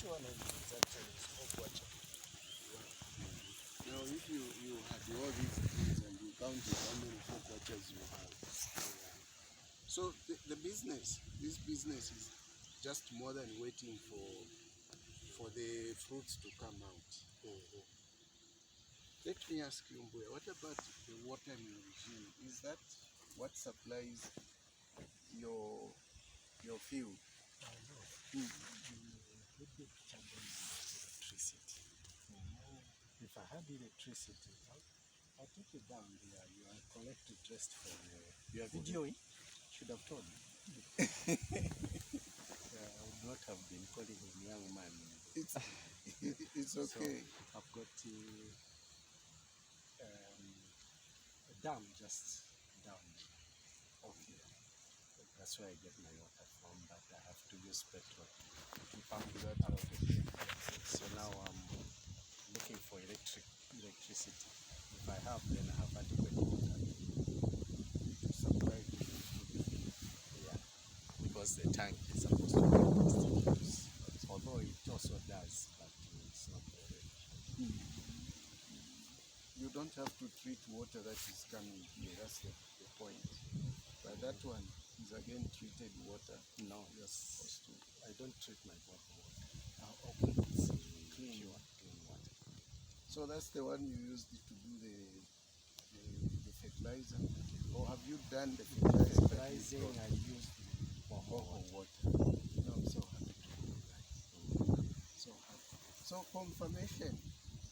one is actually smoke. Now, if you had all these things and you counted how many pork watchers you have, so this business is just more than waiting for the fruits to come out. Let me ask you, Mbuya, what about the watering regime? Is that what supplies your field? No. Electricity. If I had electricity, I'll take it down there. You are collected just for you are videoing. Should have told me. I would not have been calling him young man. It's okay. So I've got a dam just down here. That's where I get my water from, but I have to use petrol to pump that out of it. So now I'm looking for electricity. If I have, then I have adequate water to supply the field. Yeah, because the tank is supposed to be used, although it also does, but it's not very efficient. You don't have to treat water that is coming here. That's the point. But that one is again treated water. No, You're supposed to. I don't treat my bottle water. Okay, it's clean water. So that's the one you used to do the fertilizer, or have you done the fertilizing? I used boho water. I'm so happy to do that. So happy. So confirmation,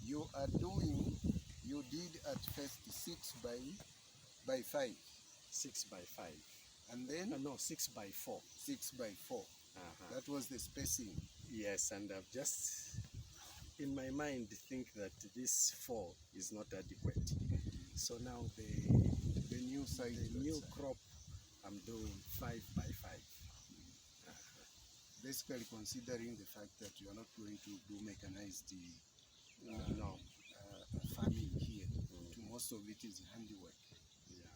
you did at first 6 by 5. 6 by 5. And then? No, 6 by 4. 6 by 4. That was the spacing. Yes, and I've just, in my mind, think that this 4 is not adequate. So now the new size, the new crop, I'm doing 5 by 5. Basically considering the fact that you are not going to do mechanized farming here. Most of it is handiwork. Yeah.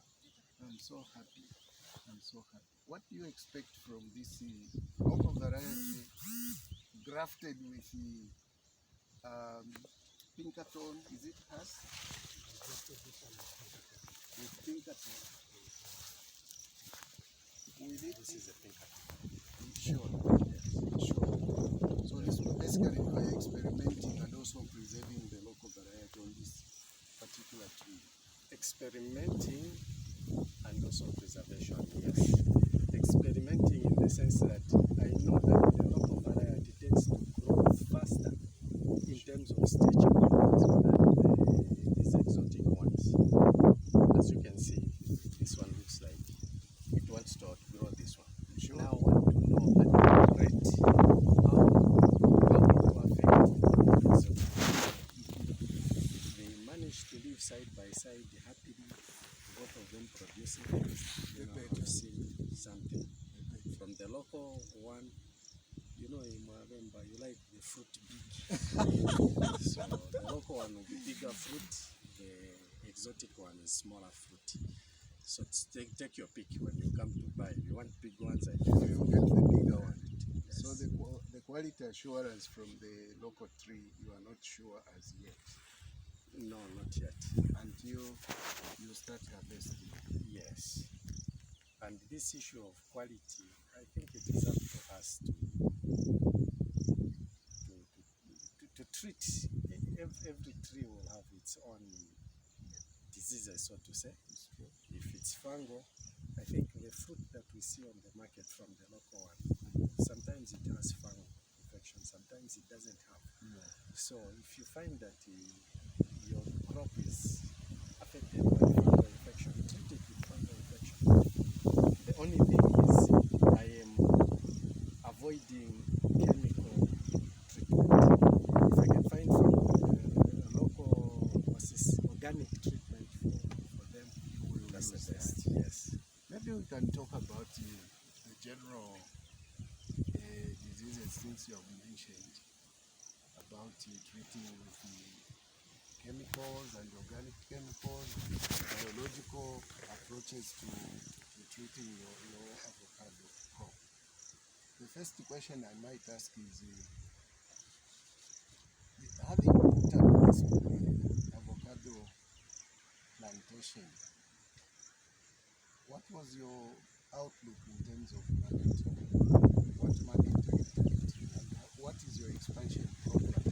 I'm so happy. What do you expect from this local variety grafted with Pinkerton? Is it us? With Pinkerton. This is a Pinkerton. Sure. Yes. Sure. So this basically you are experimenting and also preserving the local variety on this particular tree. Experimenting and also preservation, yes. Experimenting in the sense that I know that the local variety tends to grow faster in terms of stature than these exotic ones. As you can see, this one looks like it wants to outgrow this one. Sure. Now I want to know at what rate, how it will affect the exotic. If they manage to live side by side happily, both of them producing, I've seen something. From the local one, in Mwavemba, you like the fruit big. So the local one will be bigger fruit, the exotic one is smaller fruit. So take your pick when you come to buy. If you want big ones, I think you get the bigger one. Yes. So the quality assurance from the local tree, you are not sure as yet. No, not yet. Until you start harvesting. Yes. And this issue of quality, I think it is up to us to treat. Every tree will have its own diseases, so to say. If it's fungal, I think the fruit that we see on the market from the local one, sometimes it has fungal infection, sometimes it doesn't have. So if you find that your crop is affected by fungal infection, treat it with fungal infection. The only thing is I am avoiding chemical treatment. If I can find a local organic treatment for them, that's the best. Yes. Maybe we can talk about the general diseases things you have mentioned about treating with the chemicals and organic chemicals, biological approaches to treating your avocado crop. The first question I might ask is Having put up this avocado plantation, what was your outlook in terms of marketing? What market are you targeting, and what is your expansion program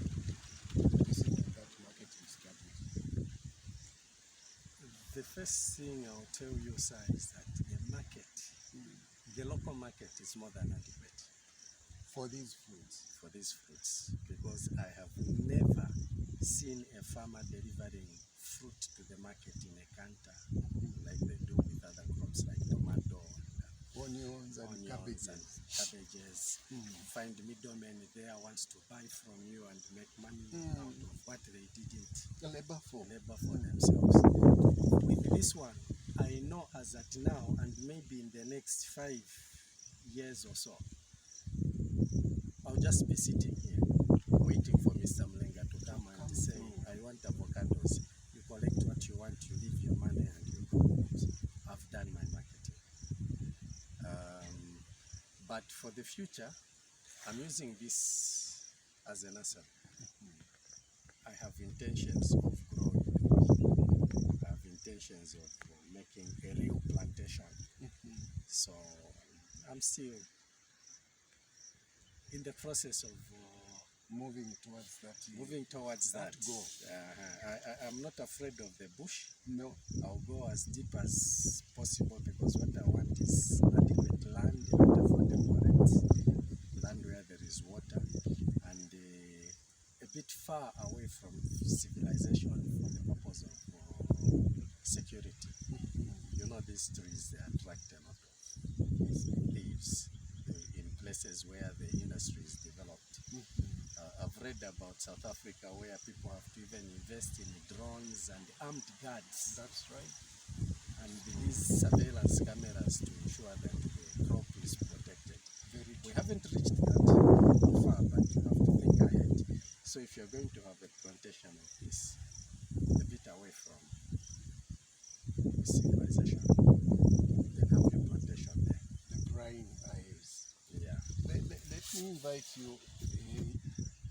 based on that marketing strategy? The first thing I'll tell you, sir, is that the local market is more than adequate For these fruits? for these fruits, because I have never seen a farmer delivering fruit to the market in a canter like they do with other crops like tomato and Onions and onions cabbages. and cabbages. Find middlemen there wants to buy from you and make money out of what they didn't Labor for. themselves. With this one, I know as at now, and maybe in the next 5 years or so, I'll just be sitting here waiting for Mr. Mlenga to come and say, I want avocados. You collect what you want, you leave your money and you go home. I've done my marketing. But for the future, I'm using this as a nursery. I have intentions of growing. I have intentions of making a real plantation. So I'm still in the process of Moving towards that. that. goal. I'm not afraid of the bush. No. I'll go as deep as possible, because what I want is adequate land at affordable rents, land where there is water, and a bit far away from civilization for the purpose of security. You know, these trees, they attract a lot of leaves in places where the industry is developed. I've read about South Africa, where people have to even invest in drones and armed guards. That's right. And these surveillance cameras to ensure that the crop is protected. We haven't reached that far, but you have to think ahead. So if you're going to have a plantation of this, a bit away from civilization, then have a plantation there. The prying eyes. Yeah. Let me invite you.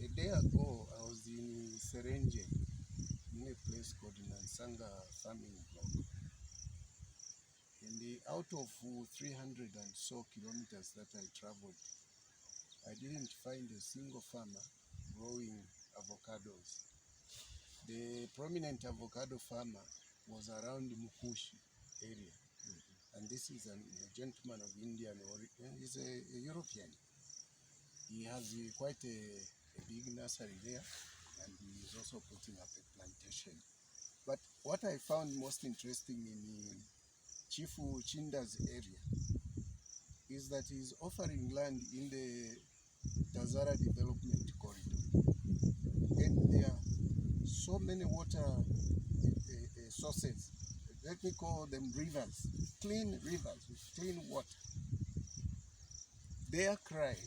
A day ago, I was in Serenje, in a place called Nansanga Farming Block. And out of 300 and so kilometers that I traveled, I didn't find a single farmer growing avocados. The prominent avocado farmer was around Mukushi area. And this is a gentleman of Indian origin. He's a European. He has quite a big nursery there, and he is also putting up a plantation. But what I found most interesting in Chifu Chinda's area is that he's offering land in the Tazara Development Corridor. And there are so many water sources, let me call them rivers, clean rivers with clean water. Their cry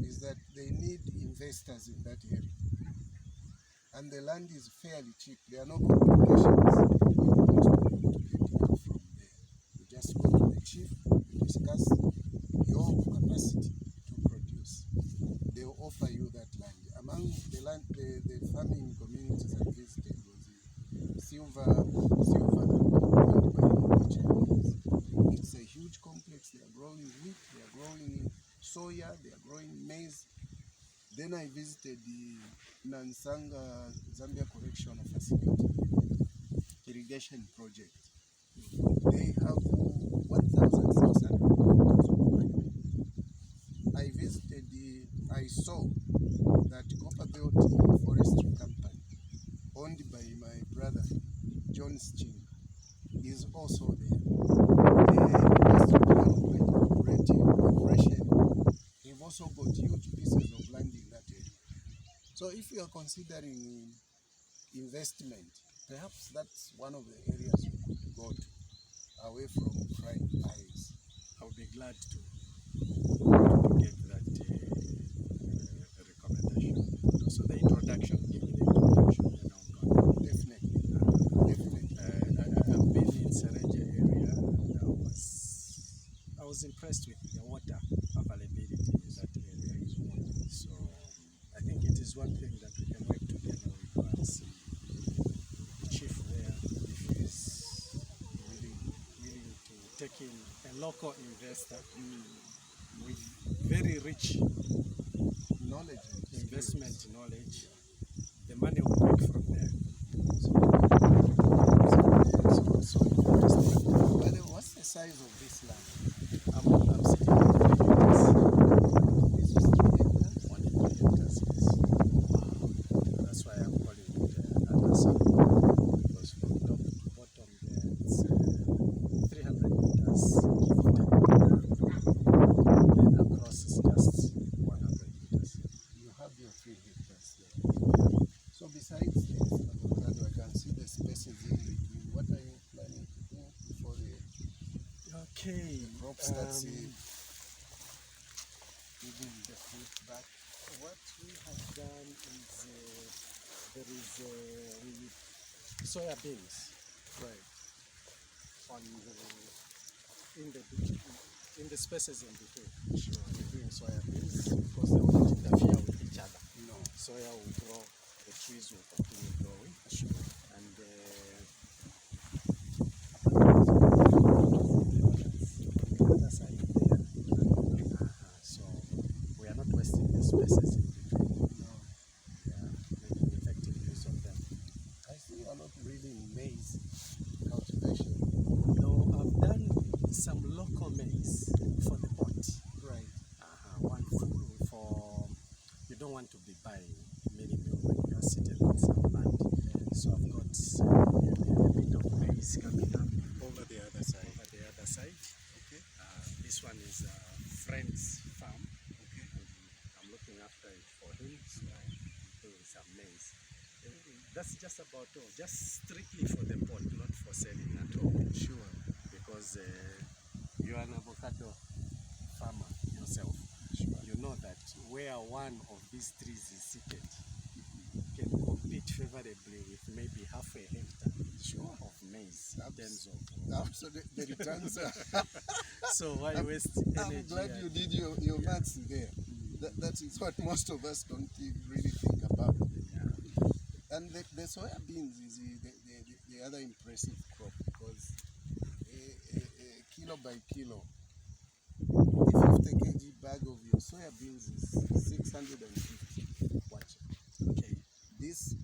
is that they need investors in that area. And the land is fairly cheap. There are no complications. You don't need to get it from there. You just go to the chief, you discuss your capacity to produce. They will offer you that land. Among the farming communities I visited was Silver owned by the Chinese. It's a huge complex. They are growing wheat, they are growing soya, they are growing maize. Then I visited the Nansanga Zambia Correctional Facility irrigation project. They have 1,600 kilometers of pipe. I saw that Copperbelt Forestry Company, owned by my brother, John Chinga, is also there. The Industry Development Corporation, they've also got huge pieces of land in that area. So if you are considering investment, perhaps that's one of the areas you could go to, away from prying eyes. I'll be glad to get that recommendation. So the introduction, give me the introduction, and I'll go. Definitely. I've been in Serenje area, and I was impressed with the water availability in that area. So I think it is one thing that we can work together local investor with very rich Knowledge and investment skills. knowledge. The money will work from there. So interesting. By the way, what's the size of this land? I'm sitting on 3 hectares. This is 3 hectares? 1 hectares, yes. That's why I'm calling it Njamasi, because from top to bottom there it's 300 meters, give or take. Then across is just 100 meters. You have your 3 hectares there. So besides this avocado, I can see the spaces in between. What are you planning to do before the Okay. crop starts giving the fruit back? What we have done is there is soya beans Right. on in the spaces in between. Sure. We're doing soya beans because they will not interfere with each other. No. Soya will grow, the trees will continue growing. Sure. And the other side there. So we are not wasting the spaces in between. No. Yeah, making effective use of them. I see you're not really in maize cultivation. No, I've done some local maize for the pot. Right. One for you don't want to be buying many meal when you are sitting on some land. So I've got a bit of maize coming up Over the other side. over the other side. Okay. This one is a friend's farm. Okay. I'm looking after it for him. So I'm doing some maize. That's just about all. Just strictly for the pot, not for selling at all. Sure. Because you're an avocado farmer yourself. Sure. You know that where one of these trees is seated can compete favorably with maybe half a hectare Sure. of maize in terms of. So the returns are. So why waste energy? I'm glad you did your maths there. That is what most of us don't really think about. Yeah. And the soya beans is the other impressive crop because kilo by kilo, the 50 kg bag of your soya beans is 650 kwacha. Okay. This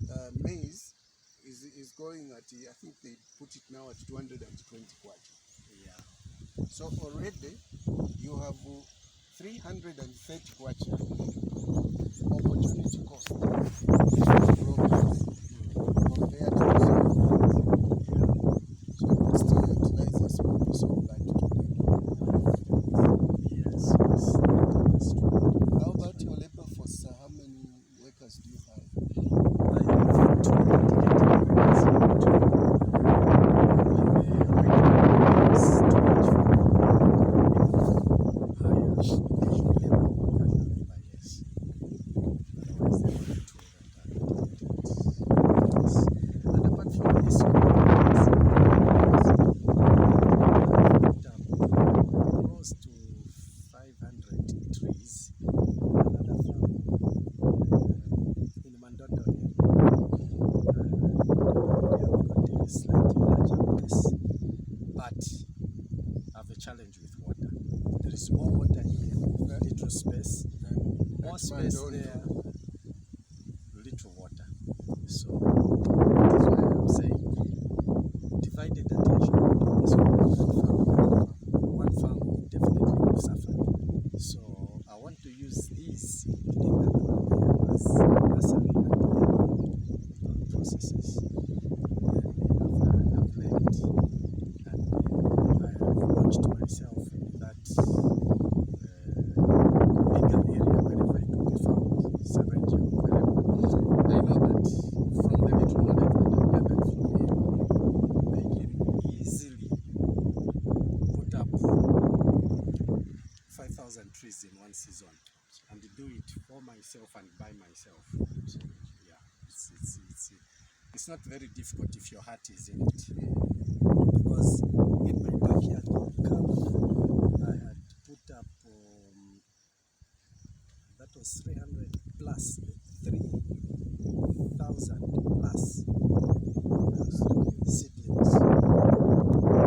maize is going at, I think they put it now at 220 kwacha. Yeah. So already you have 330 kwacha opportunity cost compared to soya beans. So you can still utilize a small piece of land to Yes. That's true. How about your labor force? How many workers do you have? I have 2 dedicated workers. And apart from this, close to 500 trees. Another farm in Mandondo area, slightly larger place, but I have a challenge with water. There is more water here, little space, more space there, little water. So that's why I'm saying divided attention between this farm. One farm will definitely suffer. So I want to use these, including that one there, as nursery and processes. After I've learned and I have watched myself in that bigger area wherever it will be found, Serenity or wherever. I know that from the little knowledge that I've gathered from here, I can easily put up 5,000 trees in one season and do it for myself and by myself. So, yeah, it's not very difficult if your heart is in it. Because in my backyard I had put up that was 300 plus 3,000 plus seedlings,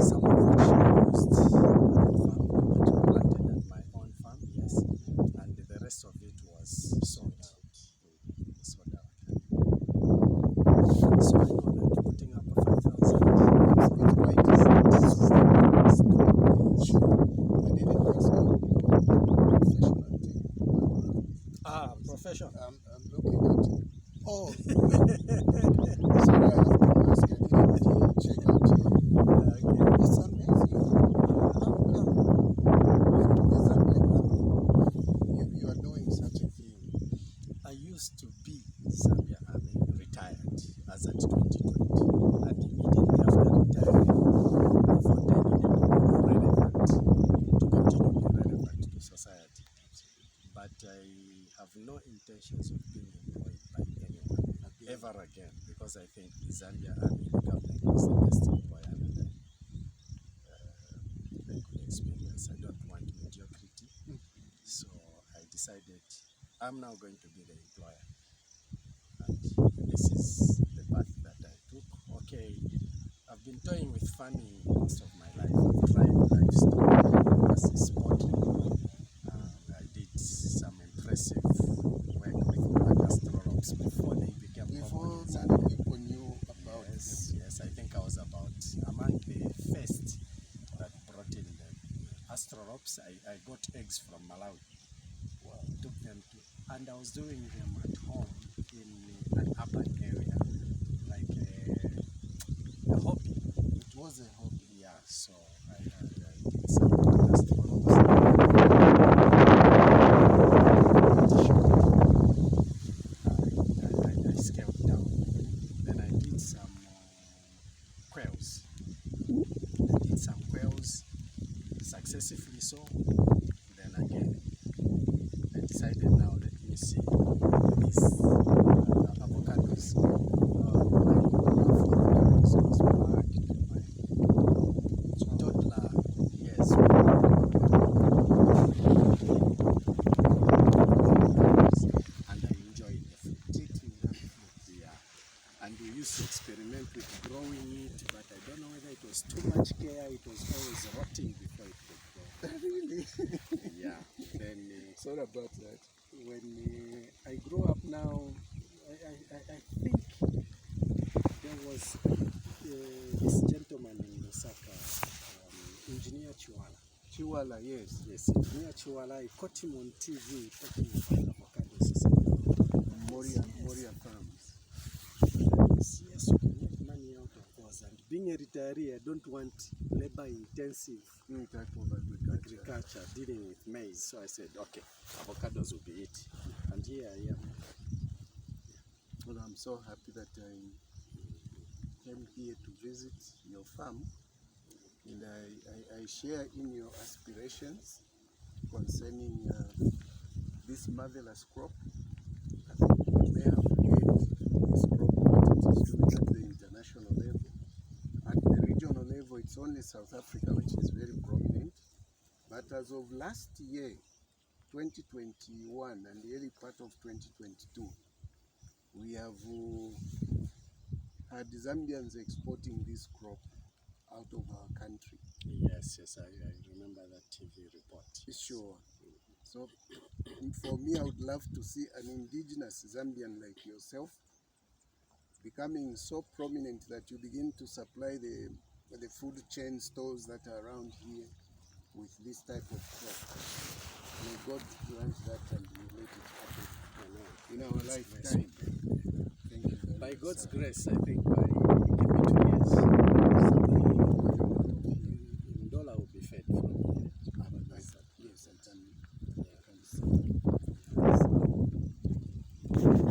some of which I used at the farm. Foundation? I'm looking at it. Oh, sorry, I have to ask. I didn't check out here. Okay. It's amazing. How come with the Zambian Army you are doing such a thing? I used to be Zambia Army, retired as at 2020, and immediately after retiring, I thought I needed to be relevant, to continue being relevant to society. But I have no intentions of being employed by anyone ever again, because I think the Zambia Army, the government is the best employer that I could experience. I don't want mediocrity, so I decided I'm now going to be the employer. And this is the path that I took. Okay, I've been toying with farming most of my life. I've tried livestock as a sport. I did some impressive work with astrolops before they became Before common in many Zambia. people knew about Yes, I think I was among the first that brought in the astrolops. I got eggs from Malawi. Wow. Took them to, and I was doing them at home in an urban area, like a hobby. It was a hobby. Yeah, so I did some astrolops. I scaled down. Then I did some quails. I did some quails successfully so. Then again, I decided now let me see these avocados. My avocados was marked my toddler. Yes. And I enjoyed the fruit. Eating that fruit. Yeah. And we used to experiment with growing it, but I don't know whether it was too much care. It was always rotting before it could grow. Really? Yeah. Then Sorry about that. when I grew up now, I think there was this gentleman in Lusaka, Engineer Chiwala. Chiwala, yes. Yes, Engineer Chiwala. I caught him on TV talking about avocados. He said, Moria Farms. yes, you can make money out of those. And being a retiree, I don't want labor-intensive Type of agriculture. dealing with maize. So I said, okay, avocados will be it. And here I am. Well, I'm so happy that I came here to visit your farm, and I share in your aspirations concerning this marvelous crop. I think you may have heard this crop, what it is doing at the international level. At the regional level, it's only South Africa which is very prominent. But as of last year, 2021 and the early part of 2022, we have had Zambians exporting this crop out of our country. Yes, I remember that TV report. Sure. So for me, I would love to see an indigenous Zambian like yourself becoming so prominent that you begin to supply the food chain stores that are around here with this type of crop. May God grant that and we let it happen in our lifetime. Thank you very By much, God's sir. grace, I think by give me 2 years, something in dollar will be fed from here. Yes, I can see.